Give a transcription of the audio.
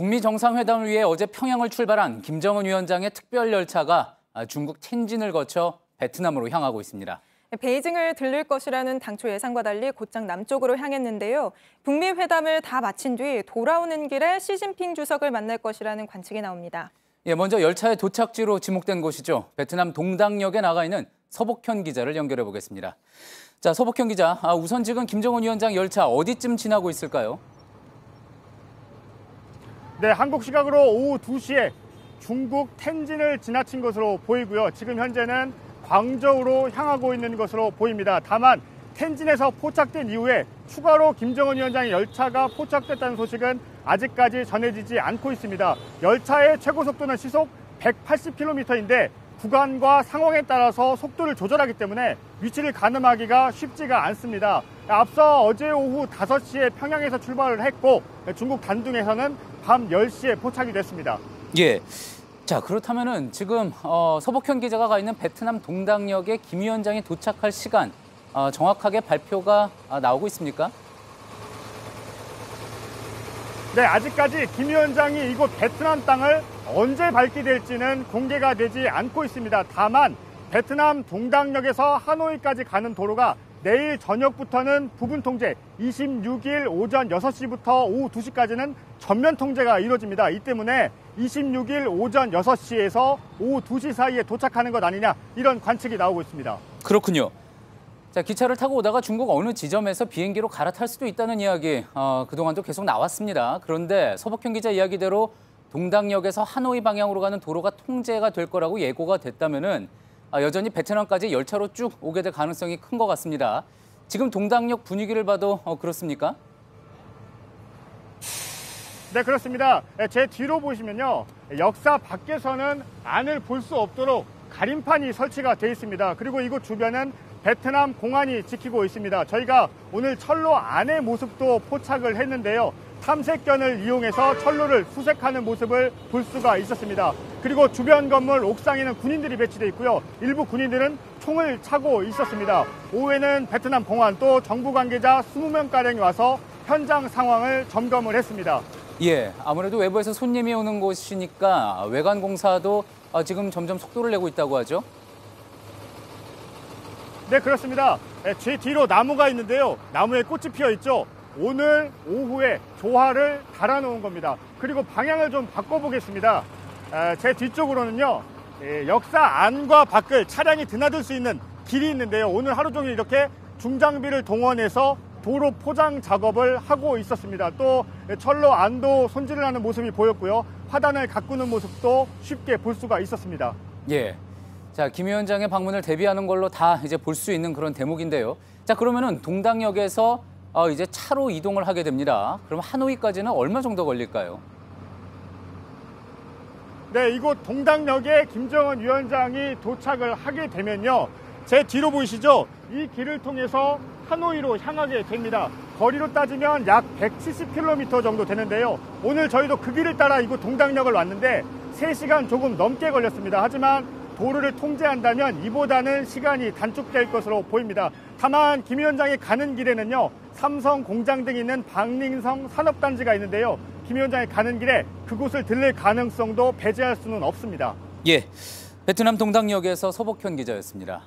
북미 정상회담을 위해 어제 평양을 출발한 김정은 위원장의 특별 열차가 중국 텐진을 거쳐 베트남으로 향하고 있습니다. 베이징을 들릴 것이라는 당초 예상과 달리 곧장 남쪽으로 향했는데요. 북미 회담을 다 마친 뒤 돌아오는 길에 시진핑 주석을 만날 것이라는 관측이 나옵니다. 먼저 열차의 도착지로 지목된 곳이죠. 베트남 동당역에 나가 있는 서복현 기자를 연결해 보겠습니다. 자, 서복현 기자, 우선 지금 김정은 위원장 열차 어디쯤 지나고 있을까요? 네, 한국 시각으로 오후 2시에 중국 텐진을 지나친 것으로 보이고요. 지금 현재는 광저우로 향하고 있는 것으로 보입니다. 다만 텐진에서 포착된 이후에 추가로 김정은 위원장의 열차가 포착됐다는 소식은 아직까지 전해지지 않고 있습니다. 열차의 최고 속도는 시속 180km인데 구간과 상황에 따라서 속도를 조절하기 때문에 위치를 가늠하기가 쉽지가 않습니다. 앞서 어제 오후 5시에 평양에서 출발을 했고 중국 단둥에서는 밤 10시에 포착이 됐습니다. 예. 자, 그렇다면은 지금 서복현 기자가 가 있는 베트남 동당역에 김 위원장이 도착할 시간 정확하게 발표가 나오고 있습니까? 네, 아직까지 김 위원장이 이곳 베트남 땅을 언제 발기될지는 공개가 되지 않고 있습니다. 다만 베트남 동당역에서 하노이까지 가는 도로가 내일 저녁부터는 부분 통제, 26일 오전 6시부터 오후 2시까지는 전면 통제가 이루어집니다. 이 때문에 26일 오전 6시에서 오후 2시 사이에 도착하는 것 아니냐, 이런 관측이 나오고 있습니다. 그렇군요. 자, 기차를 타고 오다가 중국 어느 지점에서 비행기로 갈아탈 수도 있다는 이야기 그동안도 계속 나왔습니다. 그런데 서복현 기자 이야기대로 동당역에서 하노이 방향으로 가는 도로가 통제가 될 거라고 예고가 됐다면은 여전히 베트남까지 열차로 쭉 오게 될 가능성이 큰 것 같습니다. 지금 동당역 분위기를 봐도 그렇습니까? 네, 그렇습니다. 제 뒤로 보시면요, 역사 밖에서는 안을 볼 수 없도록 가림판이 설치가 돼 있습니다. 그리고 이곳 주변은 베트남 공안이 지키고 있습니다. 저희가 오늘 철로 안의 모습도 포착을 했는데요. 탐색견을 이용해서 철로를 수색하는 모습을 볼 수가 있었습니다. 그리고 주변 건물 옥상에는 군인들이 배치돼 있고요. 일부 군인들은 총을 차고 있었습니다. 오후에는 베트남 공안 또 정부 관계자 20명가량이 와서 현장 상황을 점검을 했습니다. 예, 아무래도 외부에서 손님이 오는 곳이니까 외관 공사도 지금 점점 속도를 내고 있다고 하죠? 네, 그렇습니다. 제 뒤로 나무가 있는데요. 나무에 꽃이 피어 있죠. 오늘 오후에 조화를 달아놓은 겁니다. 그리고 방향을 좀 바꿔보겠습니다. 제 뒤쪽으로는요, 역사 안과 밖을 차량이 드나들 수 있는 길이 있는데요. 오늘 하루 종일 이렇게 중장비를 동원해서 도로 포장 작업을 하고 있었습니다. 또 철로 안도 손질을 하는 모습이 보였고요. 화단을 가꾸는 모습도 쉽게 볼 수가 있었습니다. 예. 자, 김 위원장의 방문을 대비하는 걸로 다 이제 볼 수 있는 그런 대목인데요. 자, 그러면은 동당역에서 이제 차로 이동을 하게 됩니다. 그럼 하노이까지는 얼마 정도 걸릴까요? 네, 이곳 동당역에 김정은 위원장이 도착을 하게 되면요, 제 뒤로 보이시죠? 이 길을 통해서 하노이로 향하게 됩니다. 거리로 따지면 약 170km 정도 되는데요. 오늘 저희도 그 길을 따라 이곳 동당역을 왔는데 3시간 조금 넘게 걸렸습니다. 하지만 도로를 통제한다면 이보다는 시간이 단축될 것으로 보입니다. 다만 김 위원장이 가는 길에는요, 삼성 공장 등이 있는 방寧성 산업단지가 있는데요. 김 위원장이 가는 길에 그곳을 들릴 가능성도 배제할 수는 없습니다. 예, 베트남 동당역에서 서복현 기자였습니다.